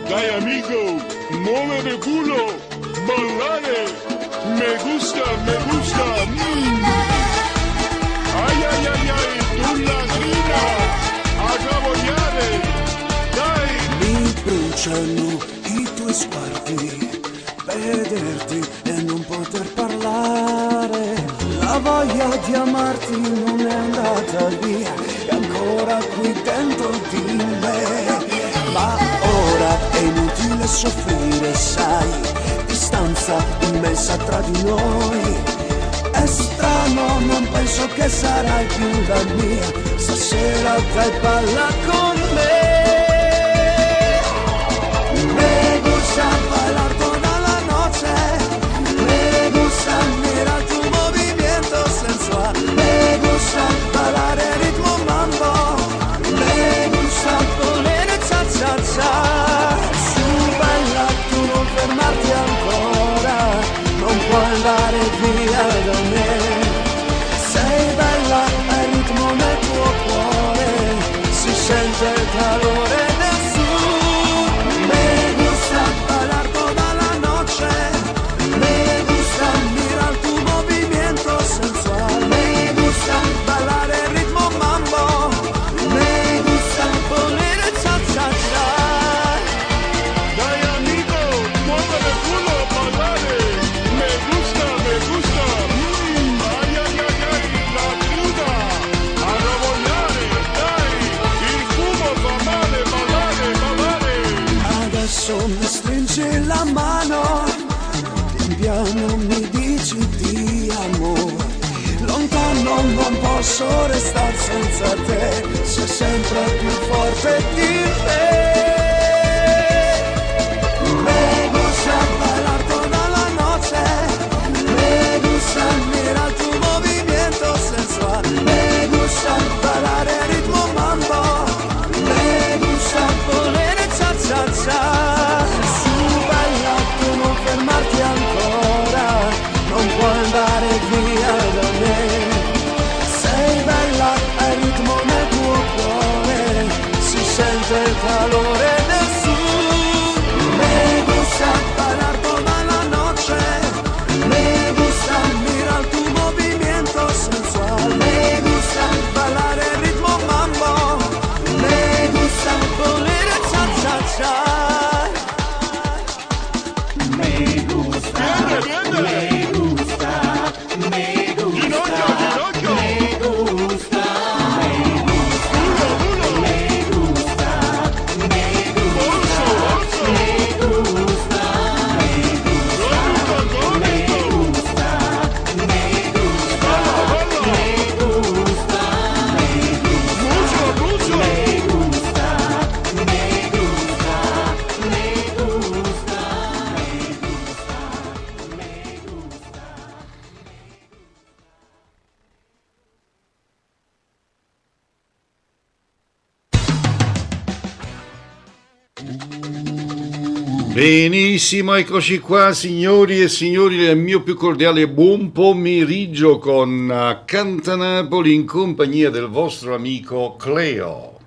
Dai amigo, mueve el culo, ballare, me gusta, me gusta. Ay, ay, ay, ay, tu lagrina, a cabogliare, dai. Mi bruciano i tuoi sguardi, vederti e non poter parlare. La voglia di amarti non è andata via, è ancora qui dentro di me. Ma ora è inutile soffrire, sai, distanza immensa tra di noi. È strano, non penso che sarai più la mia, stasera dai palla con me. Me gusta bailar toda la noche, me gusta mirar tu movimiento sensual, me gusta bailar el ritmo mambo, me gusta poner cha cha cha. Su bella, tu non fermarti ancora, non puoi andare via da me. Sei bella, hai ritmo nel tuo cuore, si sente il calore del sud. Me gusta bailar toda la noche, me gusta mirar tu movimiento sensual, me gusta bailar el ritmo mambo, me gusta poner cha cha cha. Dai amigo, mueve el culo, ballare, me gusta, me gusta. Ay, ay, ay, ay, la vida, a cabogliare, dai. Il fumo fa male, ballare, ballare. Adesso mi stringi la mano, pian piano mi dici ti amo. Lontano non posso restare senza te, sei sempre più forte di me. Me gusta bailar toda la noche, me gusta mirar tu movimiento sensual, me gusta bailar el ritmo mambo, me gusta poner cha cha cha. Su bella, tu non fermarti ancora, non puoi andare via da me. Sei bella, hai ritmo nel tuo cuore, si sente il calore del sud. Me gusta bailar toda la noche, me gusta mirar tu movimiento sensual, me gusta bailar el ritmo mambo, me gusta poner cha cha cha. Ginocchio, ginocchio. Orso, orso. Gomito, gomito. Balla, balla. Mucho, mucho. Benissimo, eccoci qua signori e signori, il mio più cordiale buon pomeriggio con Cantanapoli in compagnia del vostro amico Cleo.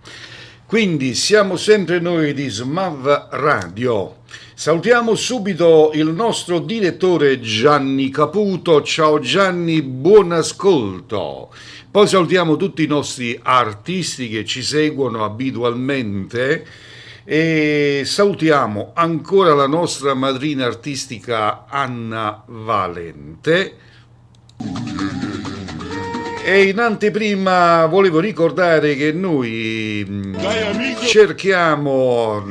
Quindi siamo sempre noi di Smav Radio. Salutiamo subito il nostro direttore Gianni Caputo. Ciao Gianni, buon ascolto. Poi salutiamo tutti i nostri artisti che ci seguono abitualmente. E salutiamo ancora la nostra madrina artistica Anna Valente. E in anteprima volevo ricordare che noi cerchiamo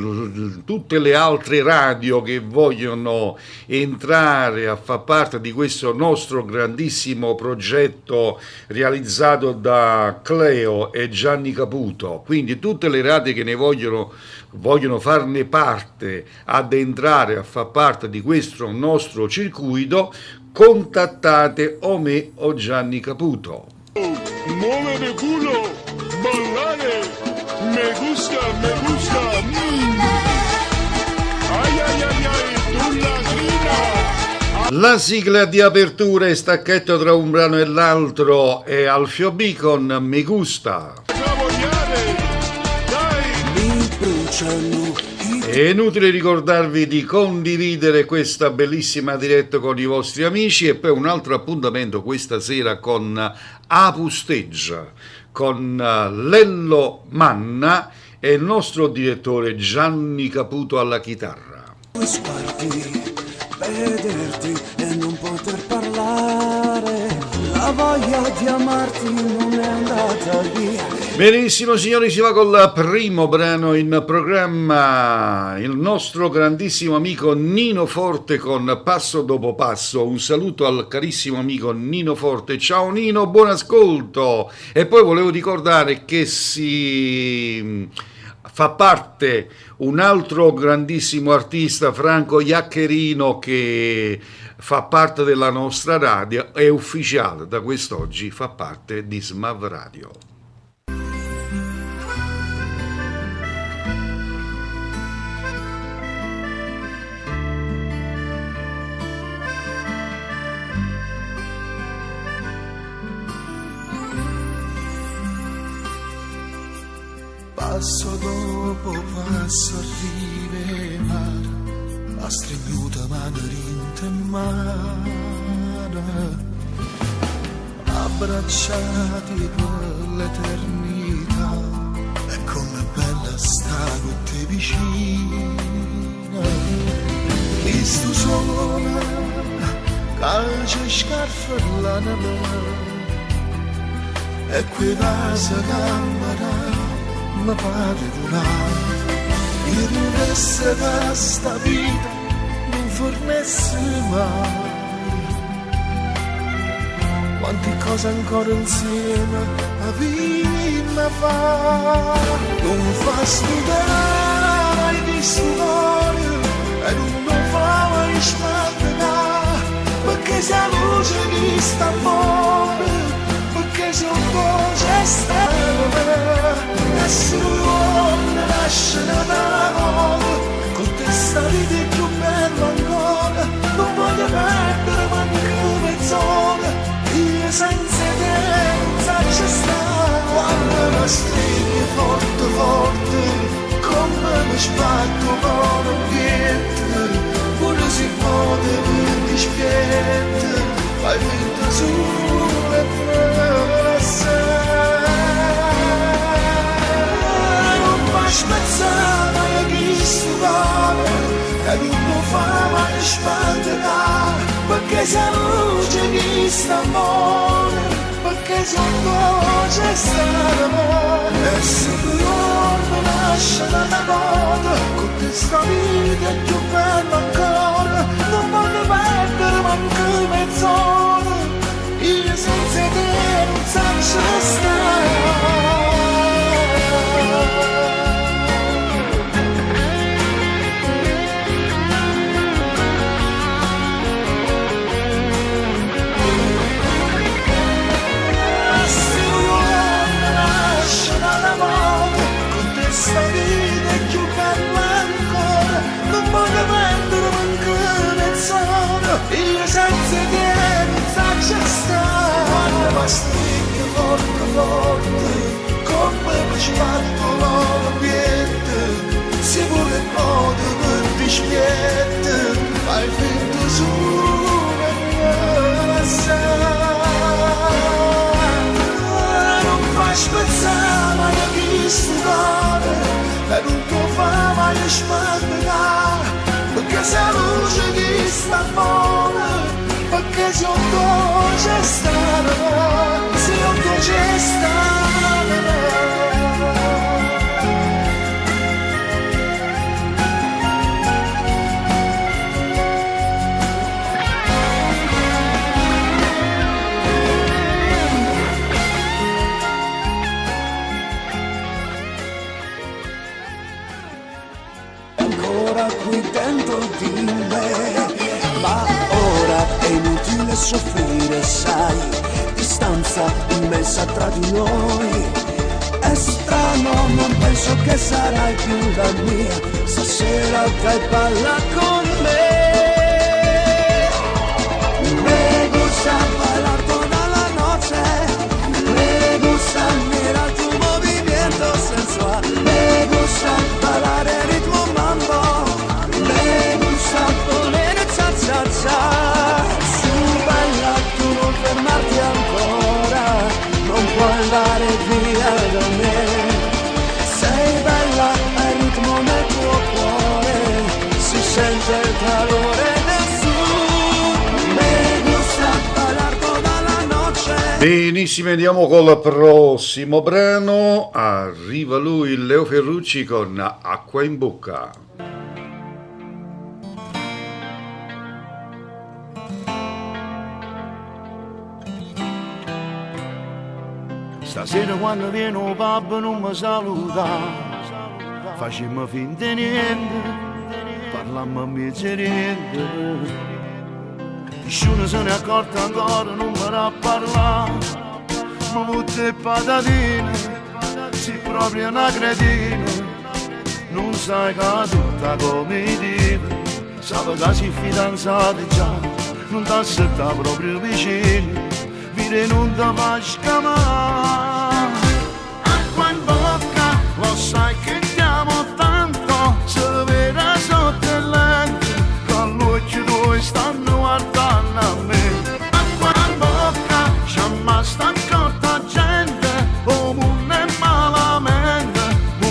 tutte le altre radio che vogliono entrare a far parte di questo nostro grandissimo progetto realizzato da Cleo e Gianni Caputo. Quindi tutte le radio che ne vogliono farne parte, ad entrare a far parte di questo nostro circuito, contattate o me o Gianni Caputo. Mueve el culo, ballare, me gusta, me gusta. Ay, ay, ay, ay, tu lagrina. La sigla di apertura e stacchetto tra un brano e l'altro è Alfio B con Me Gusta. Cabogliare, dai. Mi bruciano i È inutile ricordarvi di condividere questa bellissima diretta con i vostri amici e poi un altro appuntamento questa sera con Apusteggia, con Lello Manna e il nostro direttore Gianni Caputo alla chitarra. Sguardi, vederti e non poter parlare, la voglia di amarti non è andata via. Benissimo signori, si va col primo brano in programma, il nostro grandissimo amico Nino Forte con Passo dopo Passo. Un saluto al carissimo amico Nino Forte. Ciao Nino, buon ascolto. E poi volevo ricordare che fa parte un altro grandissimo artista, Franco Iaccherino, che fa parte della nostra radio, è ufficiale da quest'oggi, fa parte di Smav Radio. Passo dopo passo arriverà, la stregnuta mano rinte in mano, abbracciati per l'eternità, e com'è bella sta con te vicina. Questo suona, calcio e scarpe la neve, e quei vasi camera mi pare durare, il resto da sta vita non fornesse mai. Quante cose ancora insieme a vita fa, non fa studare di studio e non fa mai spartare, perché se la luce di sta amore, perché se un po' c'è stato nessuno non lascia la parola, con te sta vita è più bella ancora, non voglio perdere manco mezz'ora, io senza te non saprei stare, quando mi stringi forte forte, come mi sbatto con un piede, pure si può mi dispiette, fai finta su e pressa. Spezzata e chi studiare, e non fa mai spantare, perché se luce chi sta amore, perché se c'è stato, e se tu non lascia la coda, con questa vita è più bella ancora, non voglio perdere manco mezz'ora, io senza te non saprei stare. Questa vita è più bella ancora, non voglio perdere manco mezz'ora, io senza te non saprei stare. Quando mi stringi forte forte, come mi sbatto l'ambiente, se vuole modo per dispiette, fai finta su e non fai spezzare mai chi studiare, e non può fare mai spartare, perché se la luce di sta buona, perché se un po' c'è stata, se un po' c'è stata. Qui dentro di me, ma ora è inutile soffrire, sai, distanza immensa tra di noi, è strano, non penso che sarai più la mia, stasera fai palla con me, me gusta bailar toda la noche, me gusta mirar tu movimiento sensual, me gusta bailar el ritmo mambo. Benissimo, andiamo col prossimo brano. Arriva lui, Leo Ferrucci con Acqua in bocca. Stasera quando viene un pub non mi saluta, facciamo finta di niente, parlammo a mezzo niente. Nessuno se ne è accorto ancora, non mi ha parlato, ma tutte patatine, sei proprio una cretina, non sai che tutta come dico, sape che sei fidanzati già, non ti aspettare proprio vicino, vire non ti fa scamare. Acqua in bocca, lo sai che ti amo tanto, se vede sotto il lente, con l'occhio due stanno guardando a me. Acqua in bocca, c'è mai sta accorta gente, o non è malamente,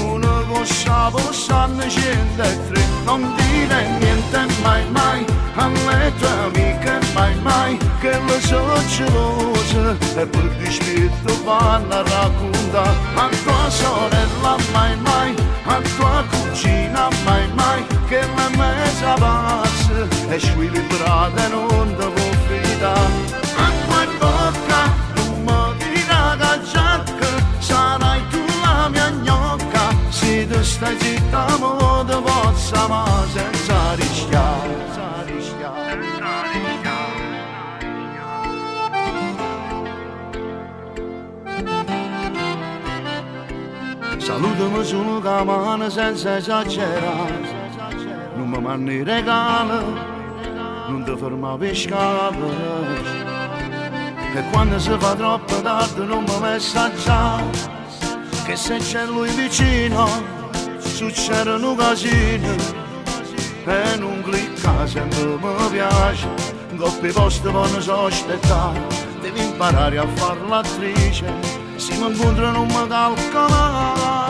uno coscia possanno 103, non dire niente mai mai, alle tue amiche mai mai, che le so gelose, e per dispetto vanno a raccontare, a tua sorella mai mai, a tua cugina mai mai, che la mezza pazza, e squilibrata non ti può fidare. Acqua in bocca, non mi dirà che giacca, sarai tu la mia gnocca, se tu stai zitta mo ti possa ma senza rischiare. Salutami solo con la mano senza esagerare, non mi mandi i regali, non ti ferma per scala, e quando si fa troppo tardi non mi messaggiare, che se c'è lui vicino succedono casini, e non clicca sempre mi piace, coppi posti vanno so aspettare, devi imparare a far l'attrice, se mi incontro non mi calcola.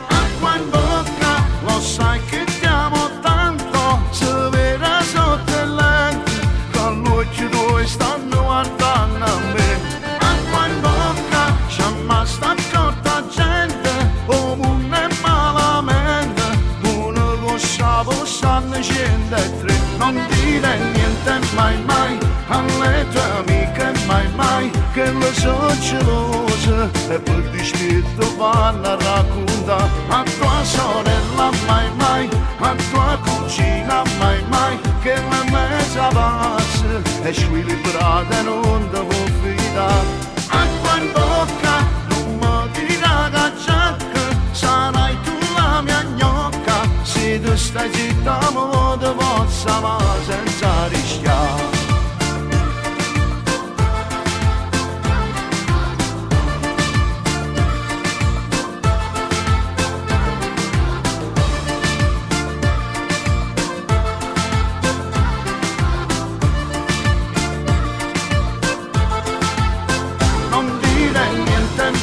Acqua in bocca, lo sai che ti amo tanto, se vede sotto il lente, con l'occhio due stanno guardando a me. Acqua in bocca, c'è mai sta accorta gente, o non è malamente, uno coscia possanno 103, non dire niente mai mai, alle tue amiche mai mai, che le so gelose, e per dispetto vanno a raccontare, a tua sorella mai mai, a tua cugina mai mai, che la mezza pazza, e squilibrata non ti può fidare. Acqua in bocca, non mi dirà che giacca, sarai tu la mia gnocca, se tu stai zitta mo ti possa ma senza rischiare.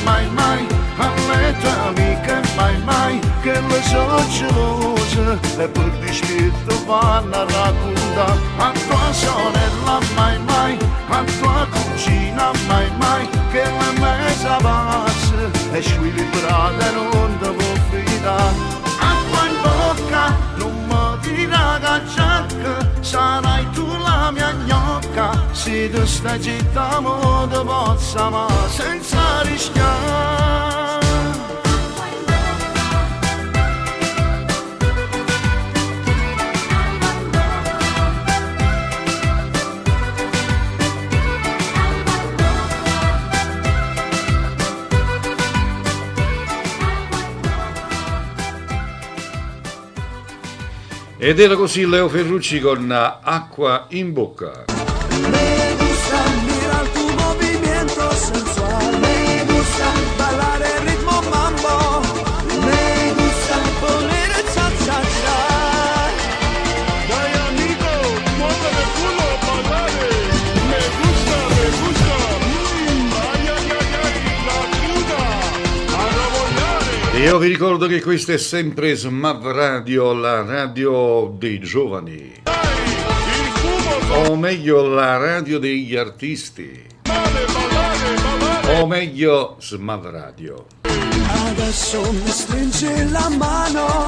Mai mai, alle tue amiche mai mai, che le so gelose, e per dispetto vanno a raccontare, a tua sorella mai mai, a tua cugina mai mai, che la mezza pazza, e squilibrata non ti può fidare. Acqua in bocca, non mi dirà che giacca, sarai tu la mia gnocca, se tu stai zitta mo ti possa ma senza rischiare. Ed era così Leo Ferrucci con Acqua in bocca. Me gusta mirar tu movimiento sensual, me gusta bailar el ritmo mambo, me gusta poner el cha-cha-cha. Dai amigo, muéveme el culo, bailale. Me gusta, ay, ay, ay, ay, la cruda, a rebolare. E io vi ricordo che questa è sempre Smav Radio, la radio dei giovani, Dai, il fumo o meglio la radio degli artisti. male, ballare. o meglio Smav Radio. Adesso mi stringi la mano,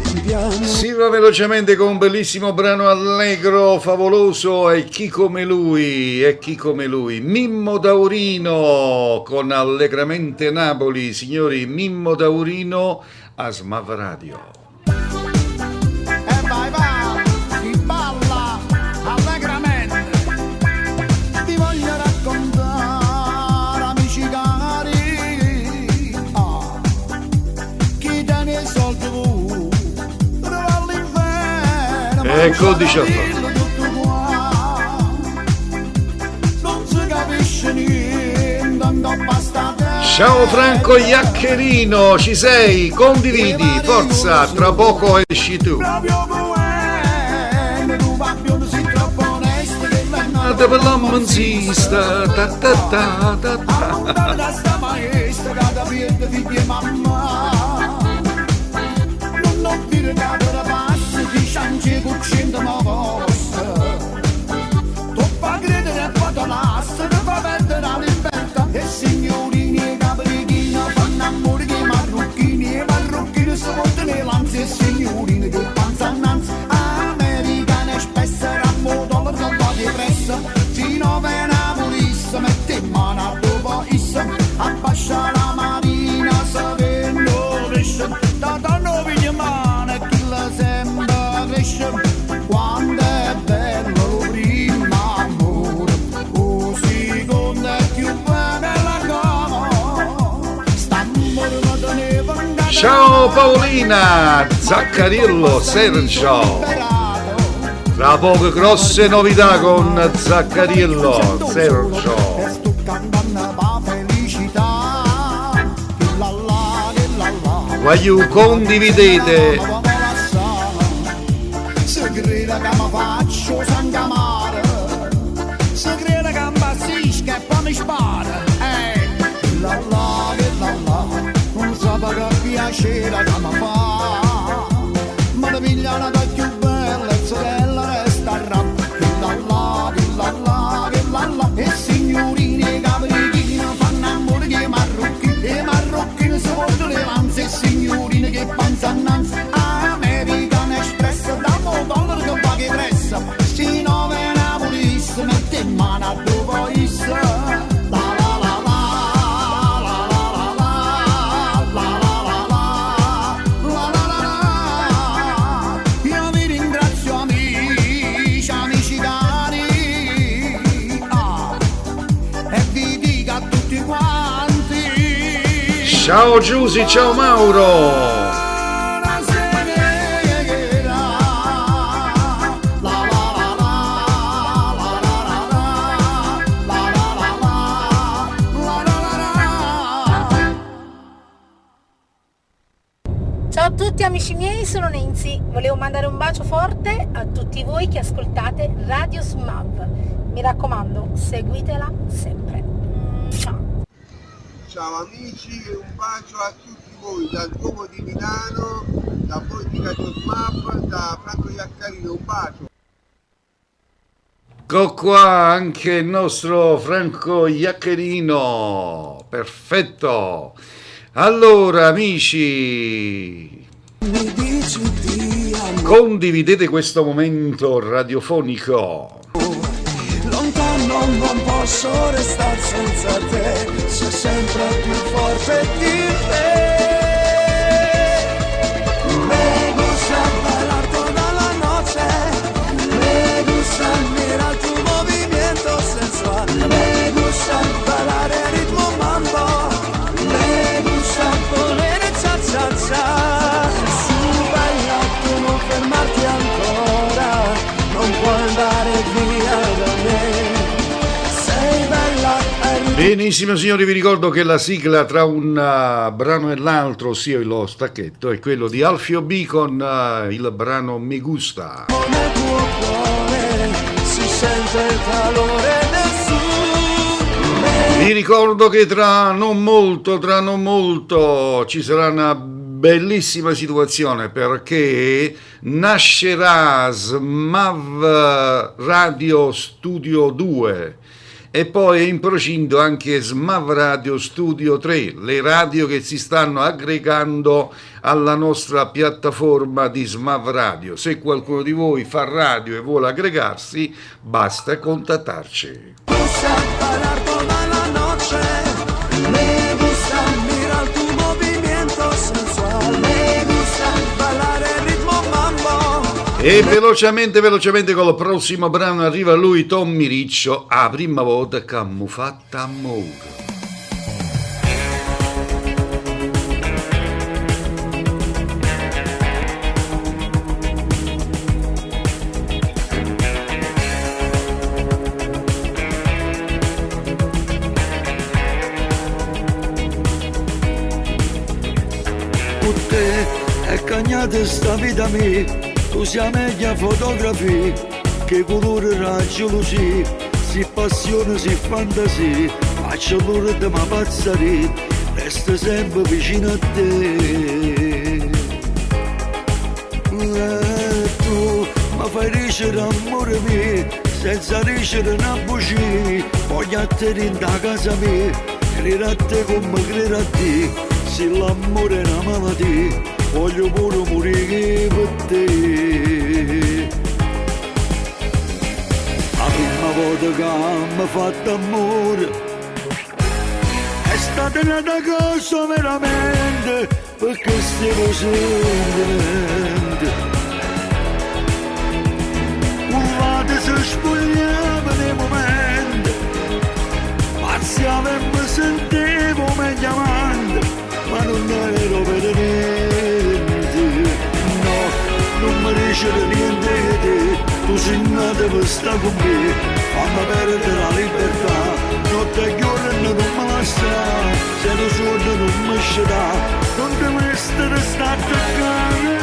pian piano. Si va velocemente con un bellissimo brano allegro, favoloso, e chi come lui, Mimmo Daurino con Allegramente Napoli, signori, Mimmo Daurino a Smav Radio. E vai va, chi balla allegramente, ti voglio raccontare amici cari, chi tiene i soldi tu, trova all'inferno, Ecco il 18. tutto qua, non si capisce niente, non basta te. Ciao Franco Iaccherino, ci sei? Condividi, forza, tra poco esci tu. Proprio come tu va più si troppo onesto che Ah, dove l'uomo insista, ta ta ta ta ta. Ammontare da sta maestra che da piede figli e mamma. Non dire che da passa di ciance cucendo ma posta. Tu fa credere e poi te lascia, ti fa perdere la libertà. E signorini e caprichini fanno amore che i marrucchini si portano le lanze. E signorini che panza annanzi, americane spesse, rammo dollaro che va di pressa. Fino a Napolissa, mette in mano a dopo issa, abbascia la marina, sapendo cresce, da tanto piglia mano e chi la sembra cresce, quando è bello lo primo amore, o secondo è più bella come, sta morendo neve. Ciao Paolina, Zaccarillo, Sergio. Tra poco grosse novità con Zaccarillo, Sergio. E sto cantando pa' felicità, che la la, che la la. Voglio condividete. Se crede che mi faccio sangamare, se crede che mi basisca e poi mi spara, che la la, non sa che piacere che mi fa, ma la pigliana da più bella e sorella resta a rap, che la la, e signorini e caprichini fanno amore che i marrucchini si portano le lanze, e signorine che panza annanzi, American Express, da dollaro che va che pressa, sti nove Napolissa, mette in mano a dopo issa. Io vi ringrazio amici cari, e vi dico a tutti quanti, Ciao Giusy, ciao Mauro. Ciao a tutti amici miei, sono Nancy. Volevo mandare un bacio forte a tutti voi che ascoltate Radio Smav. Mi raccomando, seguitela sempre. Ciao. Ciao amici, un bacio a tutti voi dal Duomo di Milano, da voi di Radio Smap, da Franco Iaccarino, un bacio. Ecco qua anche il nostro Franco Iaccherino, perfetto. Allora amici, Mi dici ti amo, condividete questo momento radiofonico. lontano non posso restare senza te, sei sempre più forte di te. Me gusta bailar toda la noche, me gusta mirar tu movimiento sensual, me gusta bailar el ritmo mambo, me gusta poner cha cha cha. Su baila tu non fermarti ancora, non puoi andare via da me. Sei bella e Benissimo signori, vi ricordo che la sigla tra un brano e l'altro, ossia lo stacchetto, è quello di Alfio B con il brano Me Gusta. nel tuo cuore si sente il calore del sud. Vi ricordo che tra non molto ci sarà una bellissima situazione, perché nascerà Smav Radio Studio 2 E poi è in procinto anche Smav Radio Studio 3, le radio che si stanno aggregando alla nostra piattaforma di Smav Radio. Se qualcuno di voi fa radio e vuole aggregarsi, basta contattarci. gusta bailar toda la noche, me gusta mirar tu movimiento sensual, me gusta bailar el ritmo mambo. E velocemente con il prossimo brano arriva lui, Tommy Riccio, a prima volta che m'ho fatta amore. È cagnata sta vita mia, tu sei meglio fotografia, che colore raggio luci, si passione, si fantasia, faccio l'ora di ma pazzaria, resta sempre vicino a te. Tu mi fai ricere amore mio, senza ricere una bugia, voglio a te in da casa mia, credere a te come credere a te. Se l'amore è una malattia, voglio pure morire per te. La prima volta che mi ha fatto amore è stata una cosa veramente, perché stavo sentendo. Urlate si spogliava nei momenti, pazziava e mi sentivo meglio avanti. Ma non ero per niente, no, non mi dice niente di te, tu sei nata per stare con me, fammi perdere la libertà, notte e giorno non me la sta, se lo sogno non mi sceda, non devo essere stato attaccare.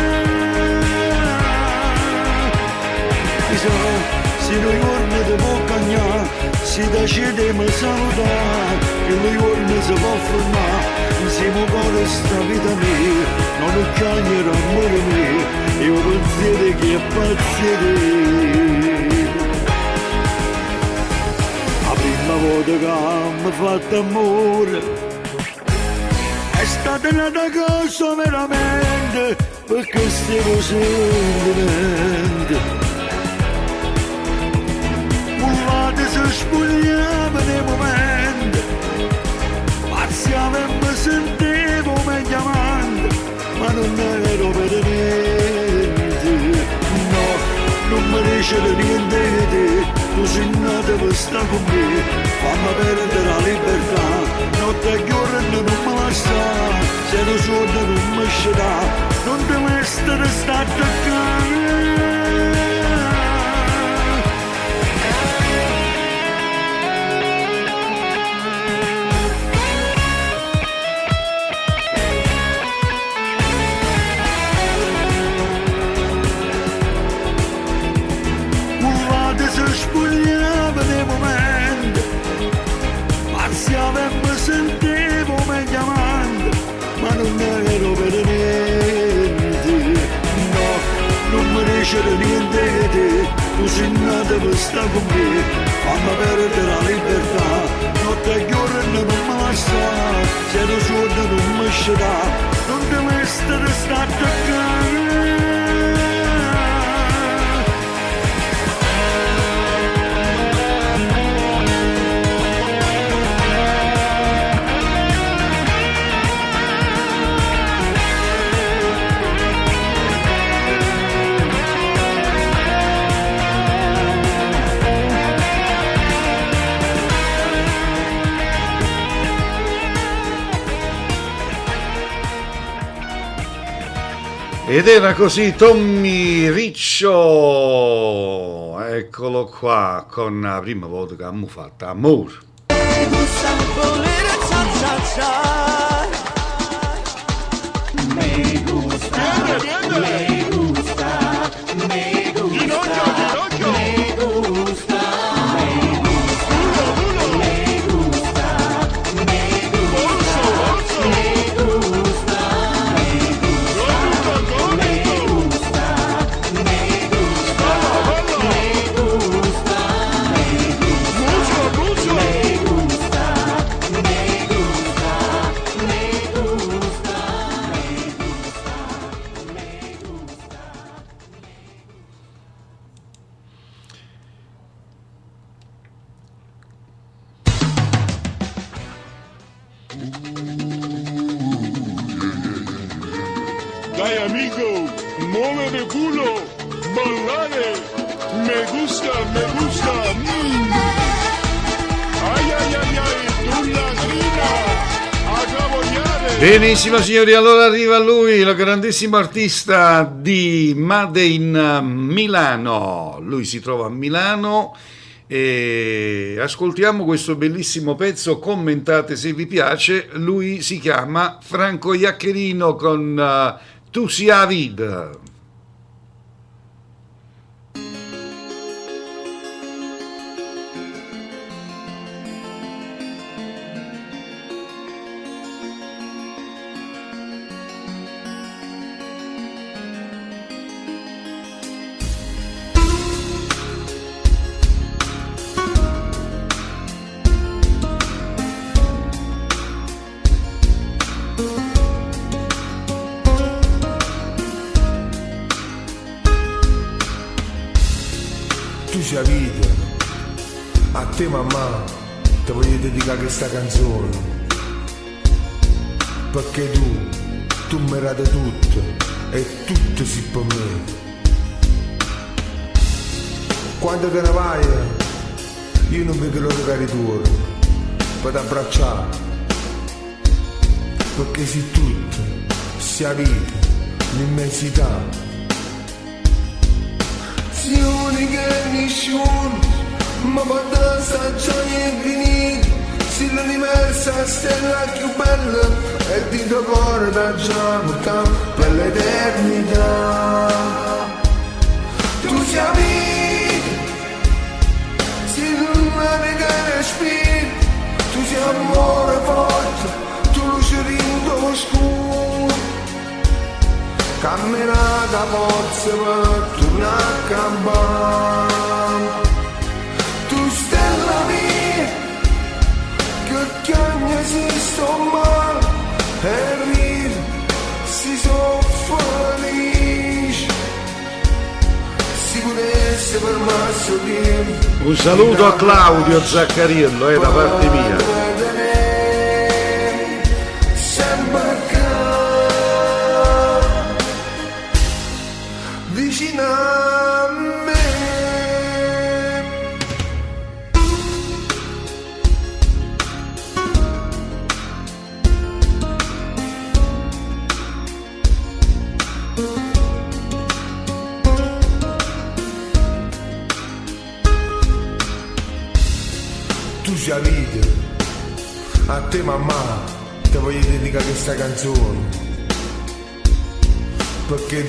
Se noi giorni ti può cagnare, si decide mi salutare, che noi giorni si può fermare. Siamo con sta vita mia, non ho cagnere amore mio, io pensiero che è pazzire. La prima volta che mi ha fatto amore è stata una cosa veramente, perché stavo sentimento. Urlate si spogliava nei momenti, pazziava e mi sentivo meglio avanti, ma non ero per niente, no, non mi dice niente di te, tu sei nata per stare con me, fammi perdere la libertà, notte e giorno non me la sta, se lo sogno non mi sceda, non devo essere stato attaccare. Spogliava nei momenti, pazziava e mi sentivo meglio avanti, ma non ero per niente, no, non mi dice niente di te, tu sei nata per stare con me, fammi perdere la libertà, notte e giorno non me la sta, se lo sogno non mi sceda, non devo essere stato attaccare. Ed era così Tommy Riccio, eccolo qua, con la prima volta che abbiamo fatto amore. Me gusta volere cha cha cha. Me gusta, me gusta, me gusta, Ginocchio! me gusta, me gusta, me gusta, me gusta, me gusta, Mucho, mucho! me gusta. Ay, ay, ay, ay, tu lagrina a caboñare. Benissimo signori, allora arriva lui, il grandissimo artista di Made in Milano. Lui si trova a Milano e ascoltiamo questo bellissimo pezzo, commentate se vi piace. Lui si chiama Franco Iaccherino con Tu sia vid. Tu sia vita, a te mamma ti voglio dedicare questa canzone, perché tu mi rate tutto e tutto si per me. Quando te ne vai io non vedo l'ora che ritorno per t'abbracciare, perché sei tutto, sia vita, l'immensità. Si unica nessuno, ma quando stagione è finita, se l'universo è stella più bella, e il dito cuore da già per l'eternità. Tu sia vita, se non che respiri, tu sei amore forte, tu luce rindo oscuro. Camminata forza per tornare a campare. Tu stella mia, che ogni esisto male, e ride, si so felice. Si potesse per me sorridere. Un saluto a Claudio Zaccariello, da parte mia. Vicino a me. Tu sia vita, a te mamma ti voglio dedicare questa canzone, perché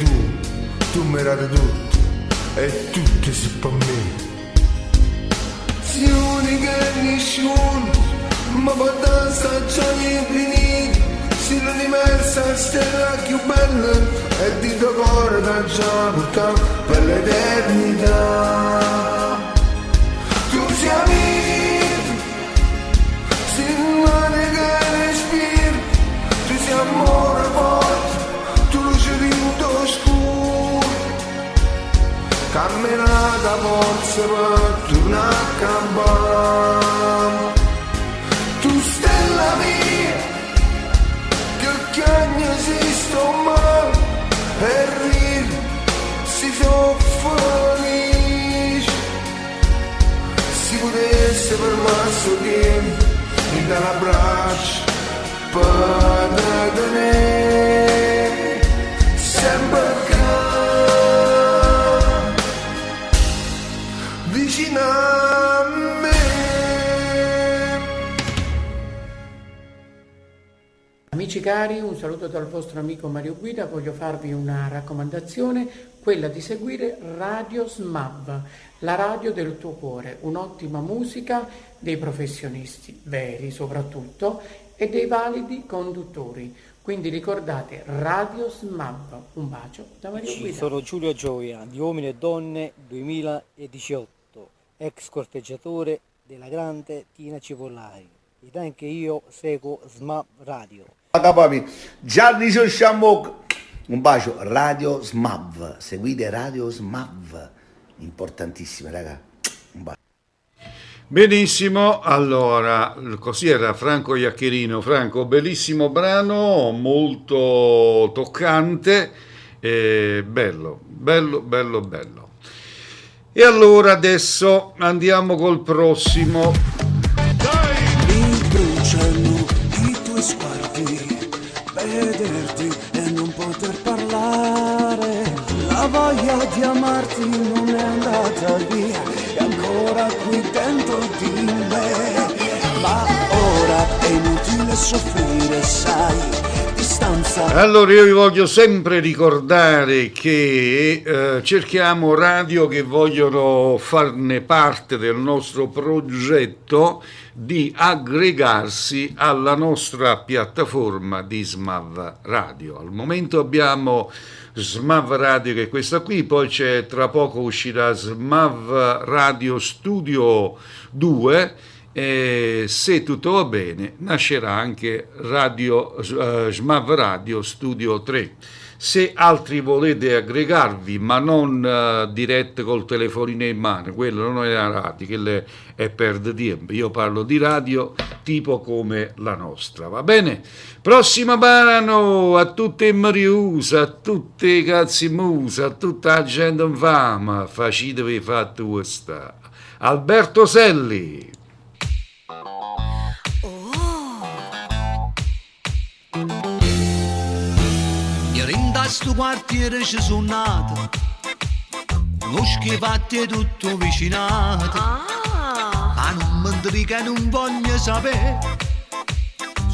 tu mi rate tutto e tutto si per me. Si unica nessuno, ma quando stagione è finita, se l'universo è stella più bella, e il dito cuore da già portato per l'eternità. Tu sia vita, se non che respiri, tu sei amore forte, tu luce rindo scuro. Camminata forza per tornare a campare. Tu stella mia, che ogni esisto male, e ride, si so felice. Si potesse per me sorridere, mi dà l'abbraccio per tenere sempre vicino a me. Amici cari, un saluto dal vostro amico Mario Guida. Voglio farvi una raccomandazione, quella di seguire Radio SMAV, la radio del tuo cuore, un'ottima musica dei professionisti, veri soprattutto, e dei validi conduttori. Quindi ricordate Radio SMAV. Un bacio da Mario Guida. Sono Giulio Gioia di Uomini e Donne 2018, ex corteggiatore della grande Tina Cipollari, ed anche io seguo SMAV Radio. Gianni Sciammo, un bacio. Radio SMAV, seguite Radio SMAV, importantissime raga, un bacio. Benissimo, allora, così era Franco Iaccherino. Franco, bellissimo brano, molto toccante, bello. E allora adesso andiamo col prossimo. Mi bruciano i tuoi sguardi, vederti e non poter parlare. La voglia di amarti non è andata via, è ancora qui dentro di me. Ma ora è inutile soffrire, sai, distanza. Allora io vi voglio sempre ricordare che cerchiamo radio che vogliono farne parte del nostro progetto di aggregarsi alla nostra piattaforma di SMAV Radio. Al momento abbiamo SMAV Radio, che è questa qui, poi c'è, tra poco uscirà SMAV Radio Studio 2, e se tutto va bene nascerà anche SMAV Radio Studio 3. Se altri volete aggregarvi, ma non dirette col telefonino in mano, quello non è la radio, quello è perde tempo. Io parlo di radio tipo come la nostra, va bene? Prossima brano, a tutte in Mariusa, a tutti i cazzi musa, a tutta la gente in fama, facetevi fatto questa. Alberto Selli. In sto quartiere ci sono nato, lo schifate tutto vicinato, ma non mi dica, non voglio sapere,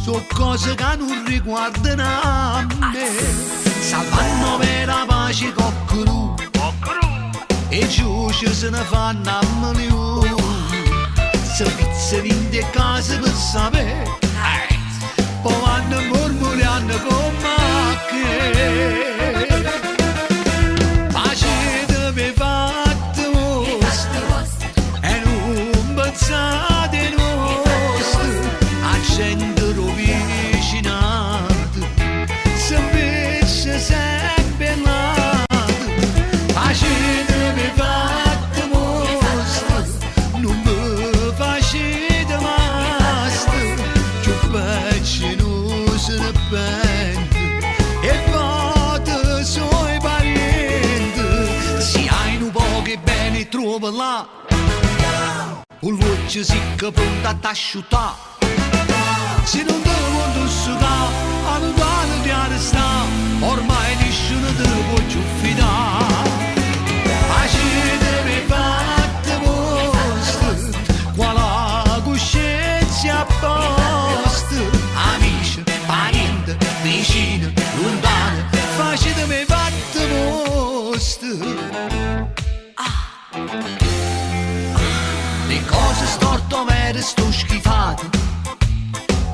so cose che non riguardano a me. Salvano per la pace coccolo, e giù se ne fanno a milioni, servizi in casa per sapere, poi vanno mormorando con macchine. Facetevi fatto vostro e non pensate nostro, a gente rovicinato, se invece sempre nato. Facetevi fatto vostro, non mi facete mastro, più pezzi non se ne pente, e fate suoi parenti. Se hai un po' che bene trova là, un luce sicca pronta a t'asciuttare. Se non te vuoi succare, allora ti arresta, ormai nessuno te può più fidare. Facetevi fatte vostre, qua la coscienza a posto. Amici, parenti, vicini, lontani, facetevi fatte vostre. Le cose storte vere sto schifate,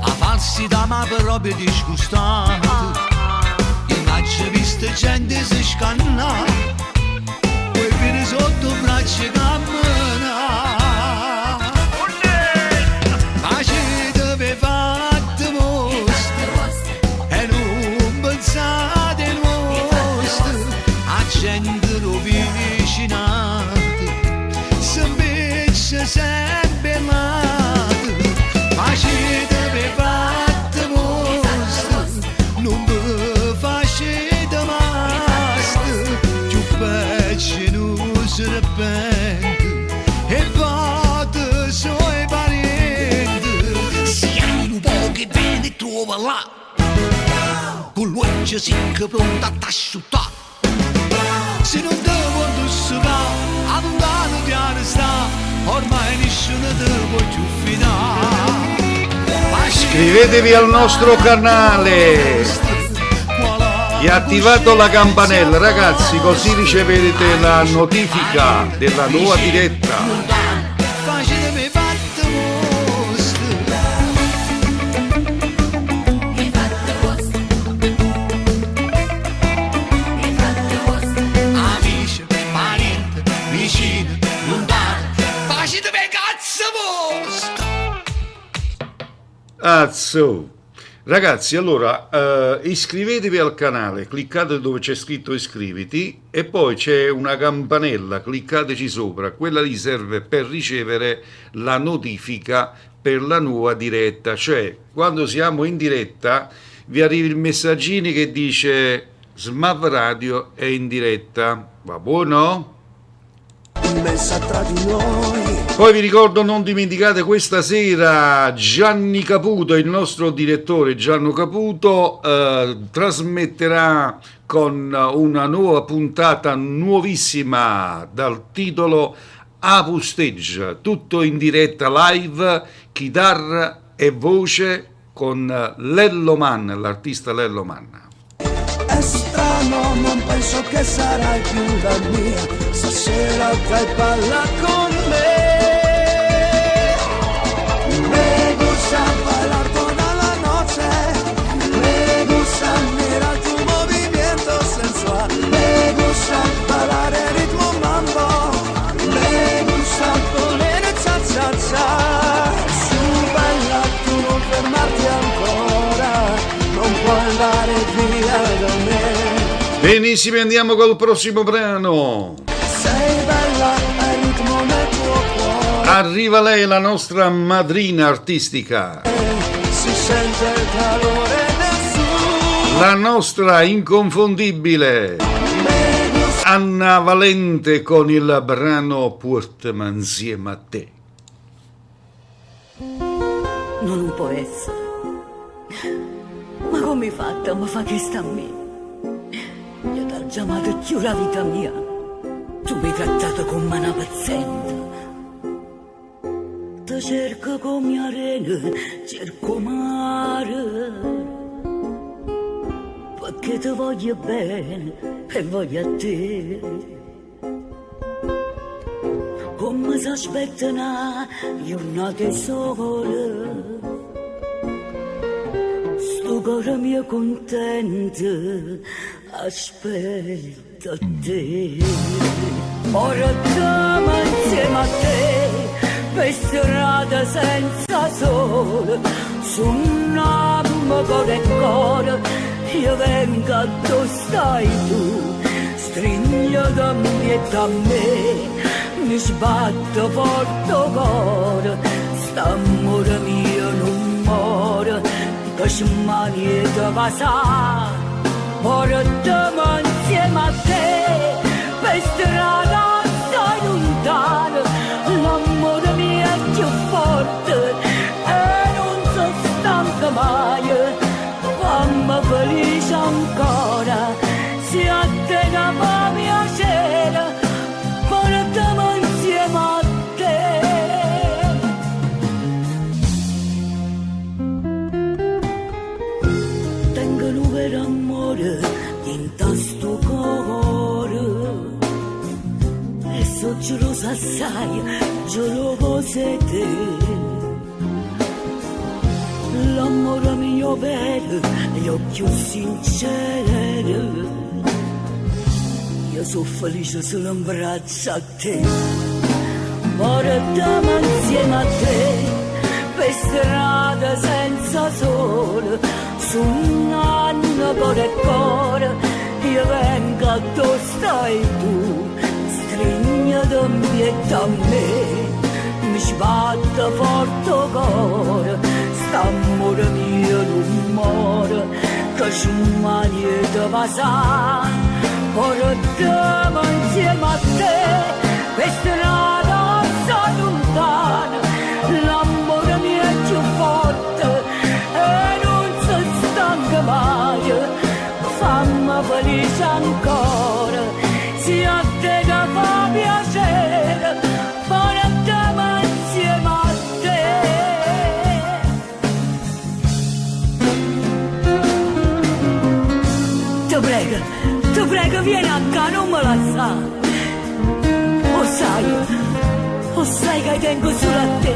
la falsità ma proprio disgustate. Immagino viste gente si scanna, poi viene sotto braccia e cammina. Facetevi fatte vostre e non pensate nostre, a gente rovicinate, se invece sempre nate. Facetevi fatte vostre, non vi facete mastro, più pezzi non se ne pente, e fate suoi parenti. Se hai un po' che viene trova là, con l'uoce sicca pronta a t'asciuttare. Se non te vuoi succare, a lontano ti arresta, ormai nessuno te può più fidare. Iscrivetevi al nostro canale e attivato la campanella, ragazzi, così ricevete la notifica della nuova diretta. Facetevi fatte vostre, amici, parenti, vicini, lontani, facetevi cazzo vostre. Azzo. Ragazzi, allora iscrivetevi al canale, cliccate dove c'è scritto iscriviti e poi c'è una campanella, cliccateci sopra, quella lì serve per ricevere la notifica per la nuova diretta, cioè quando siamo in diretta vi arriva il messaggino che dice SMAV Radio è in diretta, va buono? immessa tra di noi. Poi vi ricordo, non dimenticate, questa sera Gianni Caputo, il nostro direttore Gianni Caputo, trasmetterà con una nuova puntata nuovissima dal titolo Apu Stage, tutto in diretta live, chitarra e voce con Lello Manna, l'artista Lello Manna. È strano, non penso che sarai più la mia, stasera dai balla con me. Me gusta bailar toda la noche, me gusta mirar tu movimiento sensual, me gusta bailar el ritmo mambo, me gusta poner cha cha cha. Su balla, tu non fermarti ancora, non puoi andare via da me. Benissimo, andiamo col prossimo brano. Sei bella, hai ritmo nel tuo cuore. Arriva lei, la nostra madrina artistica, Si sente il calore del suo. la nostra inconfondibile Anna Valente con il brano Portami insieme a te. Non può essere. Ma come fatta? Ma fa che sta a me? Io t'ho chiamato più la vita mia. Tu mi hai trattato come una paziente. Ti cerco come arena, cerco mare. Perché ti voglio bene e voglio a te. Come si aspetta una giornata sola. Sto cuore mio contento aspetta te. Ora stiamo insieme a te per strada senza sole, su un amo con il cuore io vengo dove stai tu, stringo da me e da me, mi sbatto forte il cuore, st'amore mio non muore, che smani e te passa, ora stiamo insieme a te, per strada stai lontano, l'amore mio è più forte e non si stanca mai, fammi felice ancora, se a te che fa piacere, ora stiamo insieme a te. Tengo un vero amore in sto cuore e so gelosa assai, gelosa te. L'amore mio vero, io più sincero, io sono felice se lo abbraccio a te. Ora stiamo insieme a te, per strada senza sole, su un anno con il cuore, io vengo dove stai tu, stringo da me e da me, mi sbatte forte il cuore, st'amore mio non muore, che smani e te passa, ora stiamo insieme a te, per strada sei lontana, l'amore mio è più forte e non si stanca mai, fammi felice ancora, se a te che fa piacere, ora stiamo insieme a te. Ti prego, vieni a casa, non me la sa. Lo sai che tengo solo a te.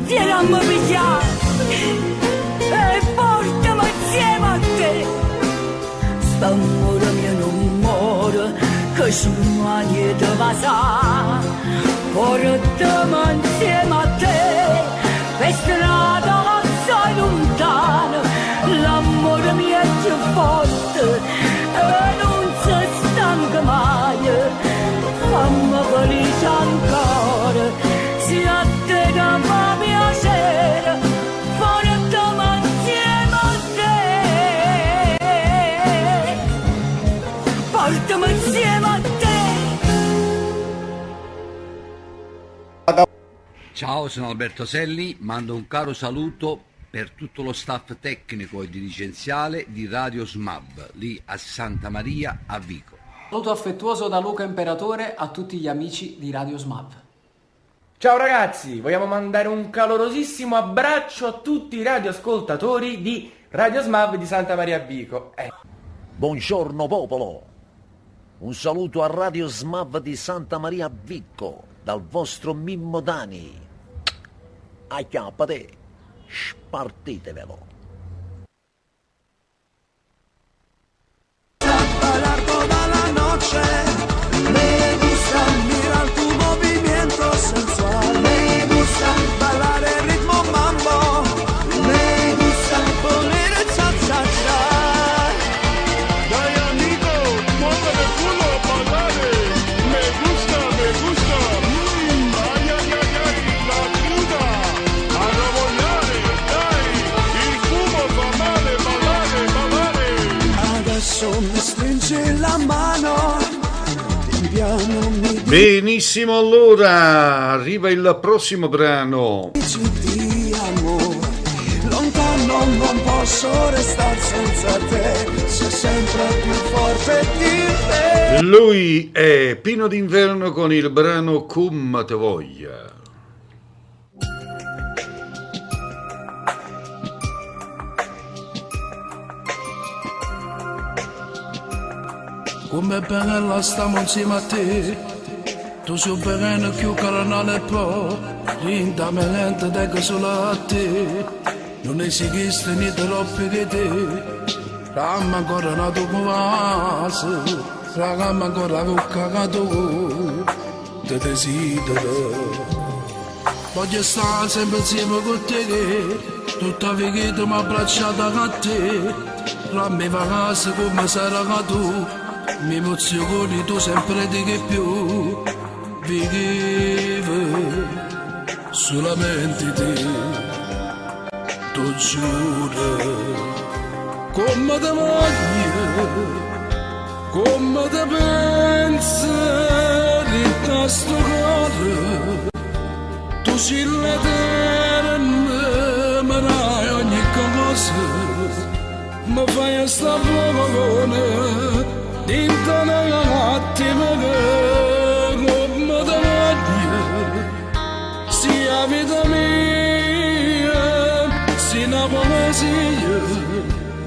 Vieni a me pigliare e portami insieme a te. St'amore mio non muore, che smani e te passa, portami insieme a te, per strada sei lontano, l'amore mio è più forte e non si stanca mai, fammi felice ancora, se a te che fa piacere, portami insieme a te, portami insieme a te. Ciao, sono Alberto Selli, mando un caro saluto per tutto lo staff tecnico e dirigenziale di Radio SMAV, lì a Santa Maria a Vico. Saluto affettuoso da Luca Imperatore a tutti gli amici di Radio SMAV. Ciao ragazzi, vogliamo mandare un calorosissimo abbraccio a tutti i radioascoltatori di Radio SMAV di Santa Maria a Vico. Buongiorno popolo, un saluto a Radio SMAV di Santa Maria a Vico dal vostro Mimmo Dani. Acchiappate, spartitevelo. Bailar toda la noche, me gusta mirar tu movimiento sensual, me gusta bailar el ritmo mambo, me gusta poner el cha-cha-cha. Dai amigo, muévele el culo a bailar. Me gusta, me gusta. Ay, ay, ay, ay, la cruda. A revolare, dai. Il fumo fa male, ballare, ballare. Adesso mi stringi la mano, piano mi Benissimo, allora arriva il prossimo brano. dici di amore. Lontano non posso restare senza te, sei sempre più forte di te. Lui è Pino d'Inverno con il brano Come te voglia. Come bella stiamo insieme a te, tu sei bene più carnale po', lentamente tengo solo a te, non esiste niente troppo che te, ramma ancora una tua vase, ramma ancora un cagato, te desidero. Voglio stare sempre insieme con te, tutta la vita mi abbracciata con te, rammi vacanze come sarà tu. Mi emozioni tu sempre di che più vive solamente te, tu giuro come te voglio, come te pensi di questo cuore, tu sei l'eterna, ma dai ogni cosa, mi fai sta buona. Dinto un attimo come te voglio, sia vita mia, sia una poesia,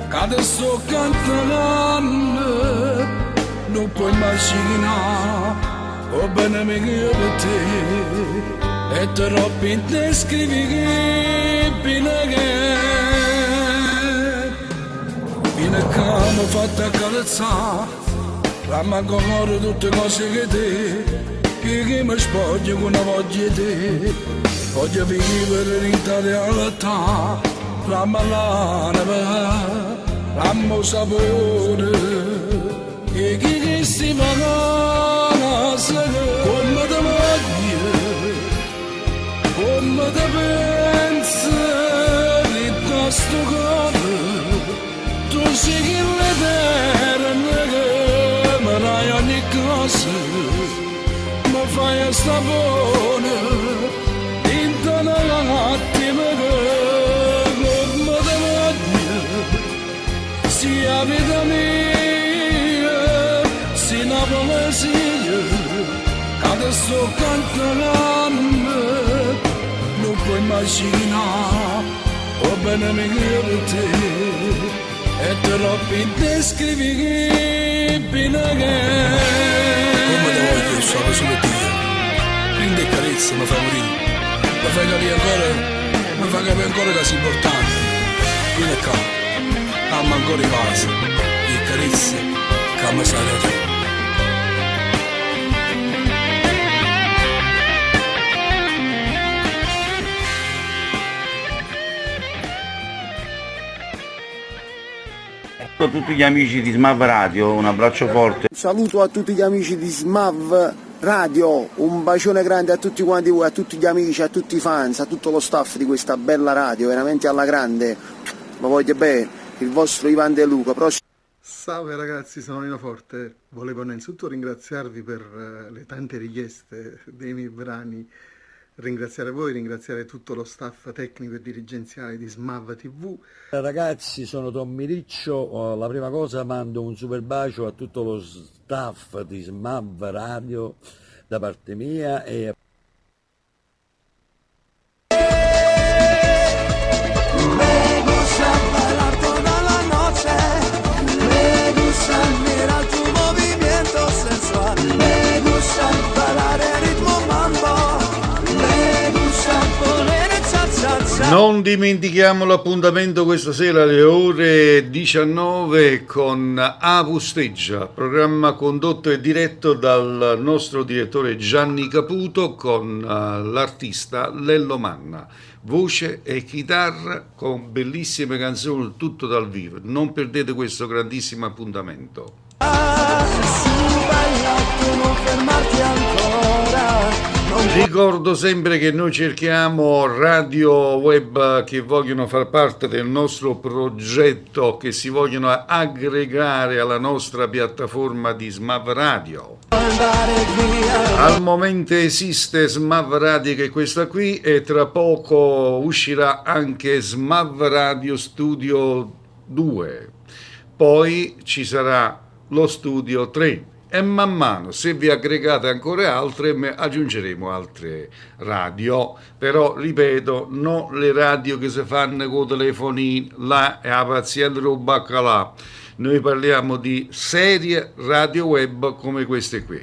che adesso cantando, non puoi immaginare, oh bene mi io per te, è troppo indescrivibile che in cama fatta accarezzare. Ramma ancora tutte cose che te, che mi spoglio con una voglia di te, voglio vivere in tale realtà, ramma l'anima, ramma sapore, e chi si va come te voglio, come te pensi di questo cuore, tu sei l'eterna. Dai ogni cosa mi fai sta buona, intorno all'attimo come te voglio, sia vita mia, sia una poesia, che adesso cantando, non puoi immaginare, oh bene mi per te, è troppo indescrivibile che come te voglio solo solo Dio, quindi carezza mi fa morire, mi fai capire ancora, mi fa capire ancora che sei importante, quindi qua, amma ancora i vasi, e carezza che mi sarà tu. A tutti gli amici di SMAV Radio, un abbraccio forte. Un saluto a tutti gli amici di SMAV Radio, un bacione grande a tutti quanti voi, a tutti gli amici, a tutti i fans, a tutto lo staff di questa bella radio, veramente alla grande. Ma voglio bene, il vostro Ivan De Luca. Salve ragazzi, sono Nino Forte. Volevo innanzitutto ringraziarvi per le tante richieste dei miei brani ringraziare voi, ringraziare tutto lo staff tecnico e dirigenziale di SMAV TV. Ragazzi, sono Tommy Riccio, la prima cosa mando un super bacio a tutto lo staff di SMAV Radio da parte mia e Me gusta bailar toda la noche, me gusta mirar tu movimiento sensual, me gusta bailar el ritmo mambo, me gusta poner cha cha cha. Non dimentichiamo l'appuntamento questa sera alle ore 19 con Avusteggia, programma condotto e diretto dal nostro direttore Gianni Caputo con l'artista Lello Manna. Voce e chitarra con bellissime canzoni, tutto dal vivo. Non perdete questo grandissimo appuntamento. Ricordo sempre che noi cerchiamo radio web che vogliono far parte del nostro progetto, che si vogliono aggregare alla nostra piattaforma di SMAV Radio. Al momento esiste SMAV Radio, che è questa qui, e tra poco uscirà anche SMAV Radio Studio 2. Poi ci sarà lo Studio 3. E man mano, se vi aggregate ancora altre, aggiungeremo altre radio, però ripeto, non le radio che si fanno con i telefonini, là è la paziente roba là. Noi parliamo di serie radio web come queste qui.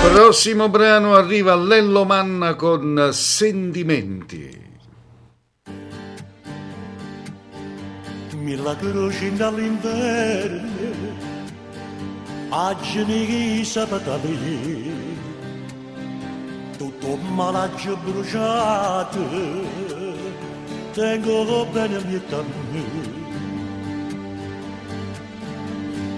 Prossimo brano arriva Lello Manna con Sentimenti. Milagrosi dall'inverno, agni sapatali, tutto malaggio bruciato, tengo bene lieta a me.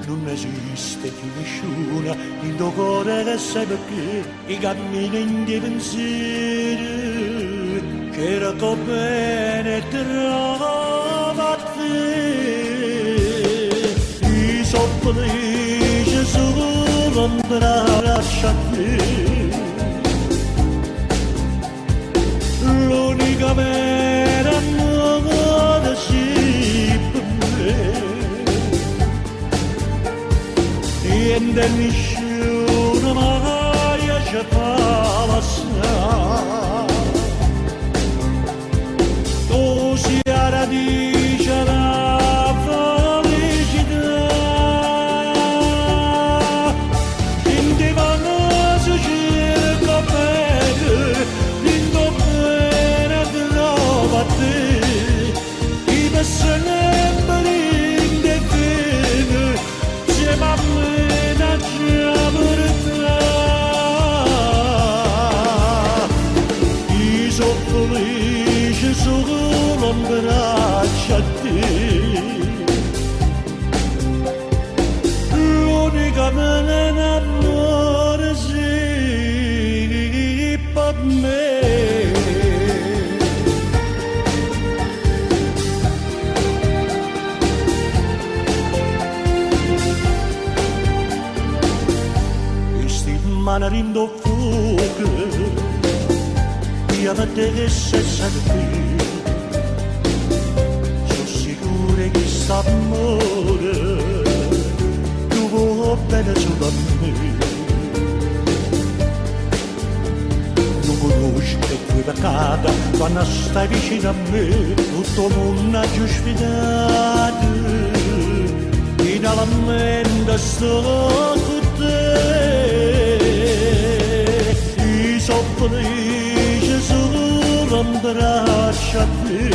Non esiste più nessuna in tuo cuore che sai perché i cammini in di pensieri che era bene trova a te. I soffri solo un braccio a te, l'unica vera amore si per me, niente nessuno mai ci fa passare, tu sia radice la felicità. Solo un braccio a te, l'unica velena amore sì per me. Questi manarindo fuoco io per te che sei qui, sono sicuro che st'amore tu vuoi bene solo a me. Non conosci le tue peccate quando stai vicino a me, tutto il mondo ha già sfidato, finalmente sto con te. I soffri solo un braccio a te,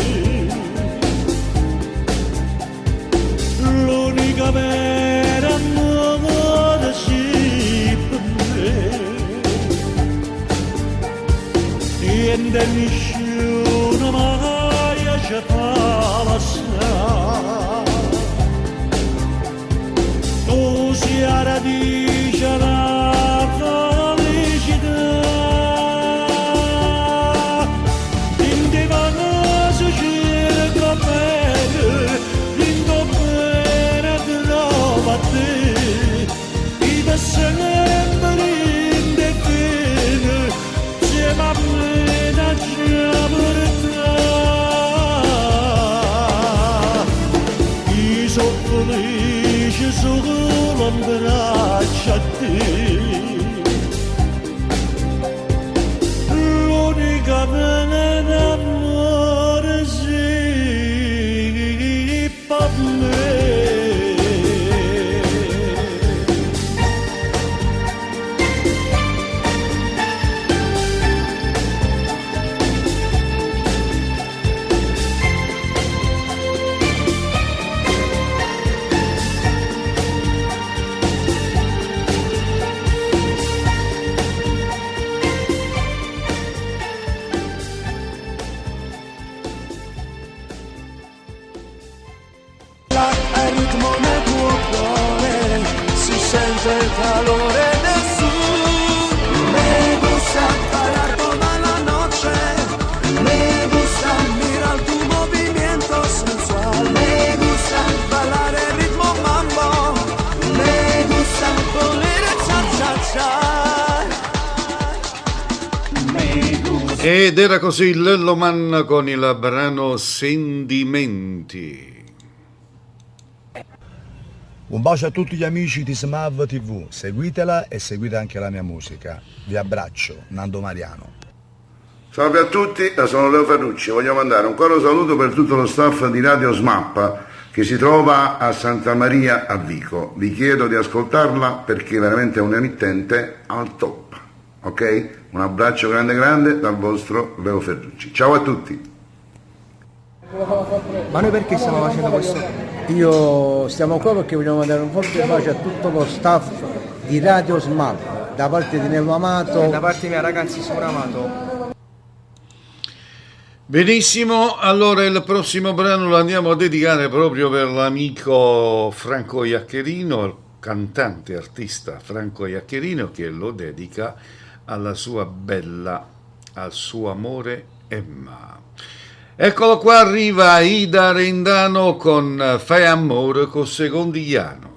l'unica vera amore sì per me, niente nessuno mai ci fa passare, tu sia radice la felicità. Sempre in define in braccio a te. L'unica pena d'amore sì per me. Il ritmo nel tuo cuore si sente il calore del sur. Me gusta bailar toda la noche, me gusta mirar tu movimiento sensual, me gusta bailar el ritmo mambo, me gusta poner cha cha cha. Ed era così Lelloman con il brano Sentimenti. Un bacio a tutti gli amici di Smav TV, seguitela e seguite anche la mia musica. Vi abbraccio, Nando Mariano. Salve a tutti, sono Leo Ferrucci, voglio mandare un caro saluto per tutto lo staff di Radio Smap che si trova a Santa Maria a Vico. Vi chiedo di ascoltarla perché veramente è un emittente al top, ok? Un abbraccio grande grande dal vostro Leo Ferrucci. Ciao a tutti! Ma noi perché stiamo facendo questo? Stiamo qua perché vogliamo mandare un forte bacio a tutto lo staff di Radio Smap, da parte di Nello Amato. Da parte mia, ragazzi, sono Amato. Benissimo, allora il prossimo brano lo andiamo a dedicare proprio per l'amico Franco Iaccherino, il cantante artista Franco Iaccherino, che lo dedica alla sua bella, al suo amore Emma. Eccolo qua, arriva Ida Rendano con Fai amore con Secondigliano.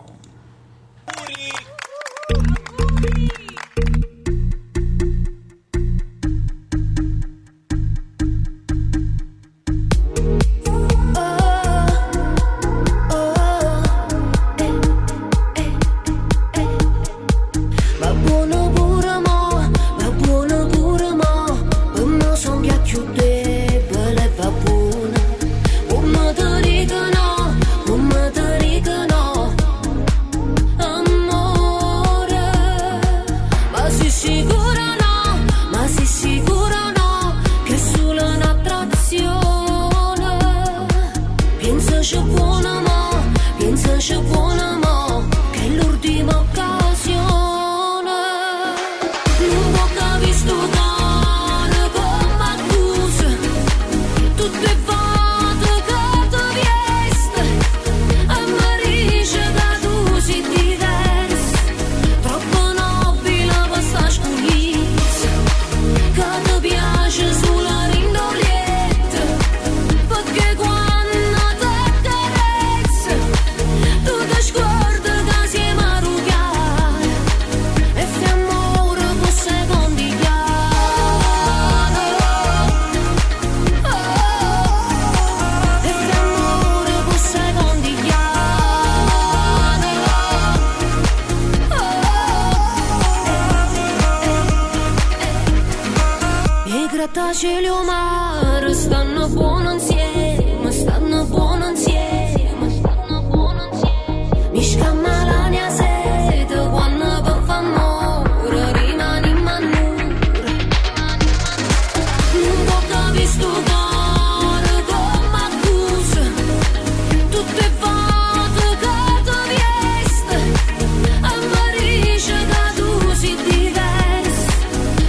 Cielo e mare stanno buono insieme, stanno buono insieme, stanno buono insieme. Mi scamma la mia sete quando per fa amore rimani in manura. Non può capire sto cuore come accusa, tutte volte che ti vieste, a me dice che tu sei diversa,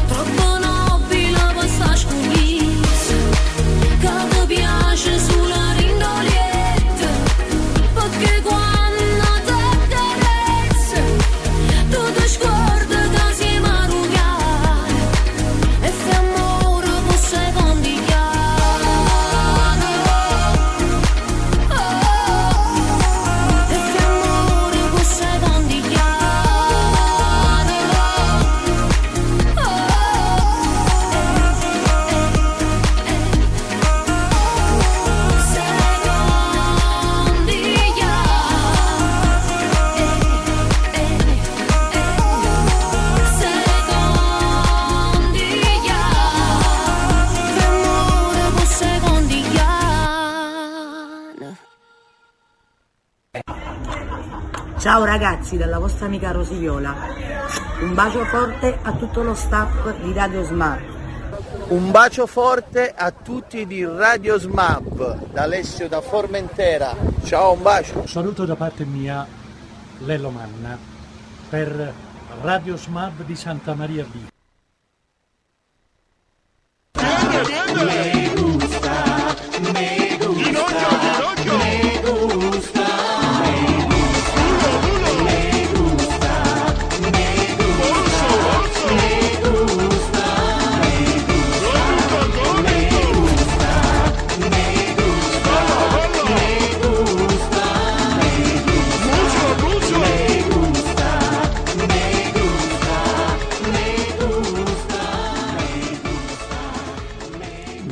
troppo nobile per sta scusa. Che ti piace sulla rindolietta, Ciao ragazzi, dalla vostra amica Rosiviola. Un bacio forte a tutto lo staff di Radio Smart. Un bacio forte a tutti di Radio SMAV, da Alessio da Formentera. Ciao, un bacio. Un saluto da parte mia, Lello Manna, per Radio SMAV di Santa Maria Vico. Me gusta, me gusta, me gusta.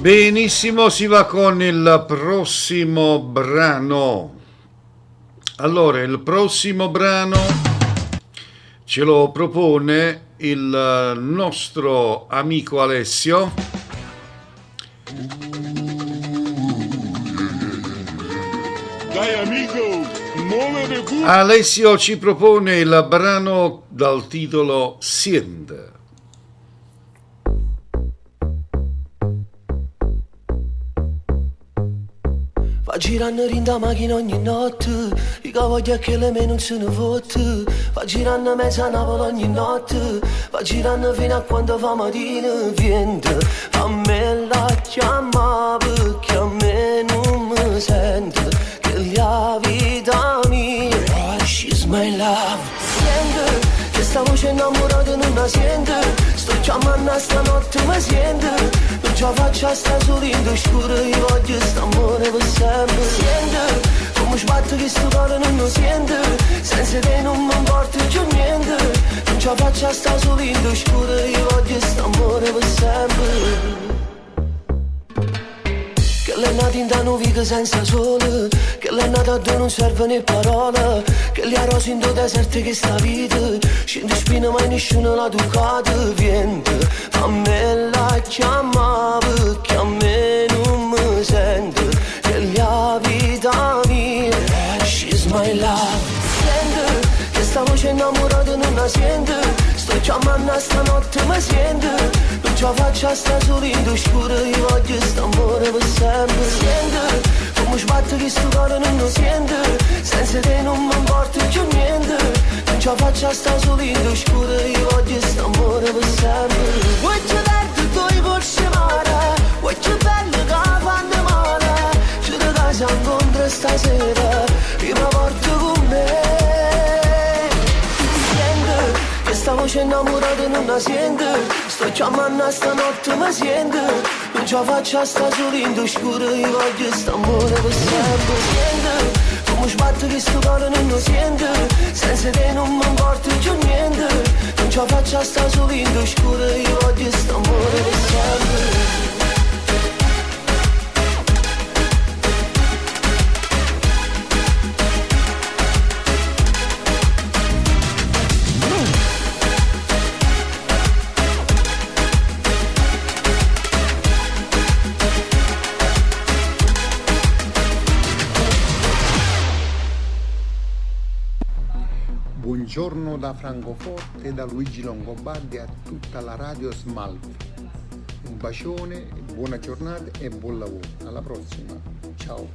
Benissimo, si va con il prossimo brano. Allora, il prossimo brano ce lo propone il nostro amico Alessio. Dai amico, muovere tu. Alessio ci propone il brano dal titolo Siente. Va girando rinda macchina ogni notte, i cavalli a che le me non se ne fotte. Va girando mezza Napoli ogni notte, va girando fino a quando fa mattina. Viente, a me la chiama perché a me non mi sente. Che la vita mia, she's my love. Sente, che sta voce innamorata non la sente. Sto chiamando a stanotte mi sente. Non ce la faccio a sta solito scuro, io voglio st'amore per sempre. Sente, come sbatto che sto cuore non lo sente. Senza te non mi importa più niente. Non ce la faccio a sta solito scuro, io voglio st'amore per sempre. Che l'è nata in da nuvica senza sole, che l'è nata a dove non serve né parola, che li ha rosi in due deserti che sta vita, scende spina mai nessuno l'ha toccata. Viente, a me la chiama perché a me non mi sente, che la vita mia, she's my love. Sente, che sta voce innamorata non la sente, sto chiamando a stanotte mi sente. Non ce la faccio a sta solito scuro, io voglio st'amore per sempre. Sente, come sbatto che sto cuore non lo sente. Senza te non mi importa più niente. Non ce la faccio a sta solito scuro, io voglio st'amore per sempre. Vuoi che perdo tu i corsi mare, vuoi che bello che fanno male. Ci da casa incontro stasera, io mi porto con me. Sta voce innamorata non la sente. Sto chiamando a stanotte mi sente. Non ce la faccio a sta solito scuro, io voglio st'amore per sempre. Sente, come sbatto che sto cuore non lo sente. Senza te non mi importa più niente. Non ce la faccio a sta solito scuro, io voglio st'amore per sempre. Buongiorno da Francoforte e da Luigi Longobardi a tutta la Radio SMAV. Un bacione, buona giornata e buon lavoro. Alla prossima. Ciao.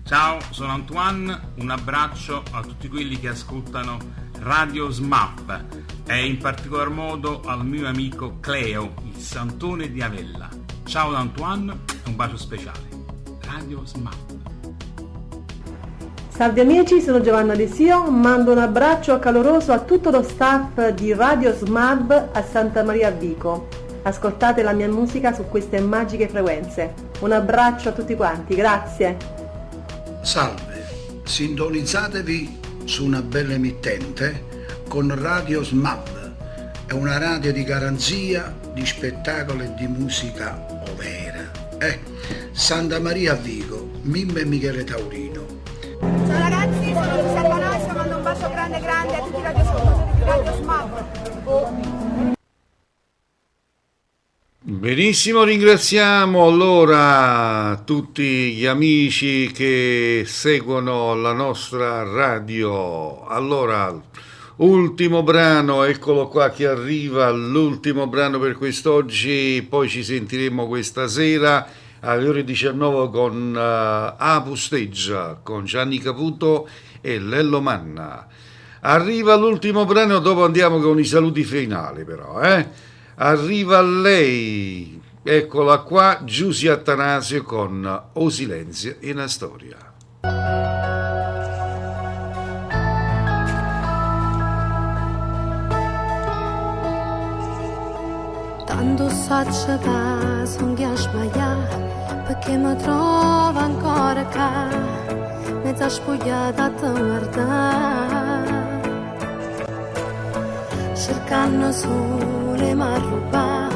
Ciao, sono Antoine. Un abbraccio a tutti quelli che ascoltano Radio SMAV e in particolar modo al mio amico Cleo, il Santone di Avella. Ciao da Antoine e un bacio speciale. Radio SMAV. Salve amici, sono Giovanna De Sio, mando un abbraccio caloroso a tutto lo staff di Radio SMAV a Santa Maria Vico. Ascoltate la mia musica su queste magiche frequenze. Un abbraccio a tutti quanti, grazie. Salve, sintonizzatevi su una bella emittente con Radio SMAV. È una radio di garanzia, di spettacolo e di musica overa. Santa Maria Vico, Mimmo e Michele Taurino. Ciao ragazzi, sono Giuseppe Panascio, mando un bacio grande grande a tutti i radioascoltatori di Radio SMAV. Benissimo, ringraziamo allora tutti gli amici che seguono la nostra radio. Allora, ultimo brano, eccolo qua che arriva, l'ultimo brano per quest'oggi, poi ci sentiremo questa sera alle ore 19 con Apu Stage, con Gianni Caputo e Lello Manna. Arriva l'ultimo brano, dopo andiamo con i saluti finali però, Arriva lei, eccola qua, Giusy Attanasio con O silenzio e una storia. Tanto saccio che son che sbagliato, perché mi trovo ancora qua, mezza spogliata a te guardare, cercando sole ma ruba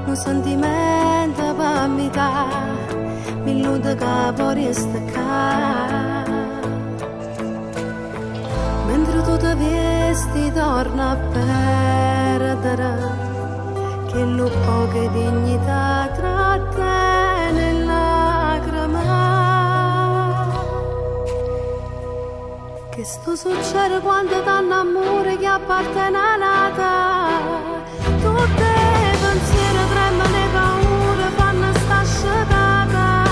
un sentimento per metà, mi illude che puoi staccare, mentre tu ti vesti torna a perdere, che lo poche dignità trattiene lacrime. Che sto succede quando danno amore che appartiene a nata, tutte le pensieri tremano e paure fanno sta scetata,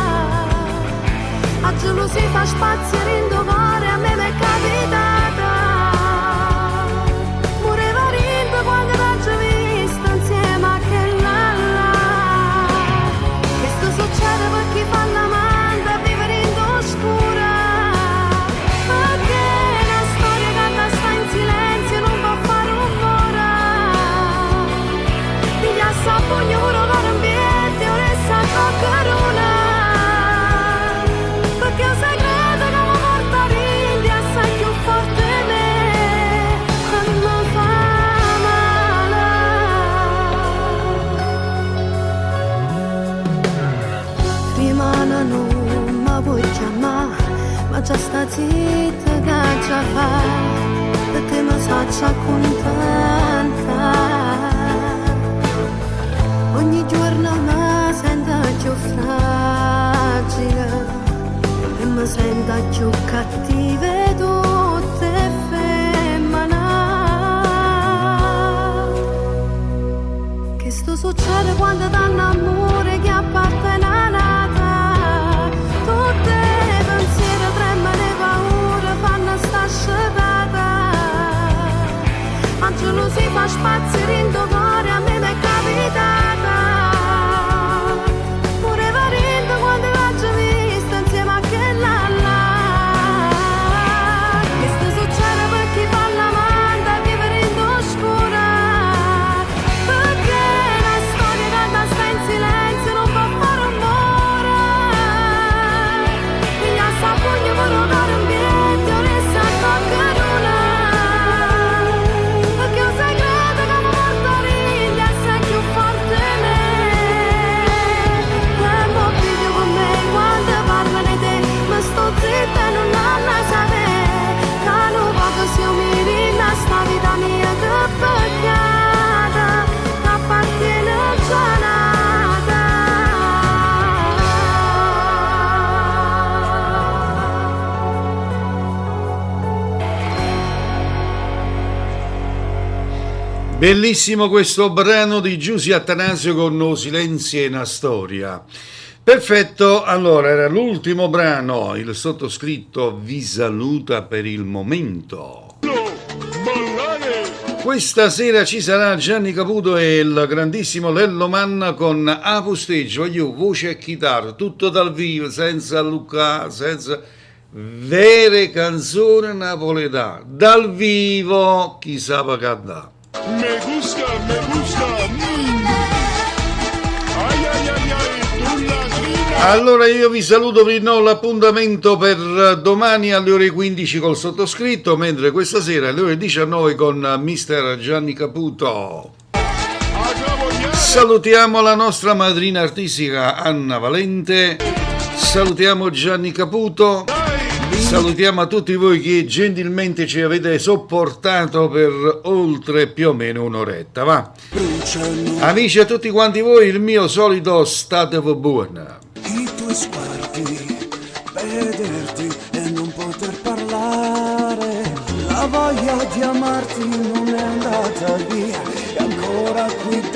a gelosia fa spazio rindovare, a me m'è capitata, moreva rindo quando t'ho vista insieme a che là. Che sto succede per chi fa l'amante a vivere in oscura, ognuno va l'ambiente, ora sa coccarona, perché un segreto che mi porta rindi assai più forte di me, e mi fa male. Prima non mi vuoi chiamare, ma già sta zitta che già fa, perché mi faccia contenta. Ogni giorno mi sento più fragile e mi sento più cattive tutte femmine. Che sto succede quando danno amore che appartiene a nata, tutte le pensieri tremano e paure fanno sta scetata, a gelosia fa spazio rindovare, a me m'è capitata. Bellissimo questo brano di Giusy Attanasio con O silenzio e una storia. Perfetto, allora era l'ultimo brano, il sottoscritto vi saluta per il momento. Questa sera ci sarà Gianni Caputo e il grandissimo Lello Manna con Apu Stage, voglio voce e chitarra, tutto dal vivo, senza Luca, senza vere canzoni napoletane, dal vivo, chi sa cantare. Me gusta, ay, ay, ay, ay, tu lagrina. Allora io vi saluto, vi rinnovo l'appuntamento per domani alle ore 15 col sottoscritto, mentre questa sera alle ore 19 con mister Gianni Caputo. Salutiamo la nostra madrina artistica Anna Valente, salutiamo Gianni Caputo, vi Salutiamo a tutti voi che gentilmente ci avete sopportato per oltre più o meno un'oretta, va? Amici, a tutti quanti voi il mio solito state buona. I tuoi sguardi, vederti e non poter parlare, la voglia di amarti non è andata via, e ancora qui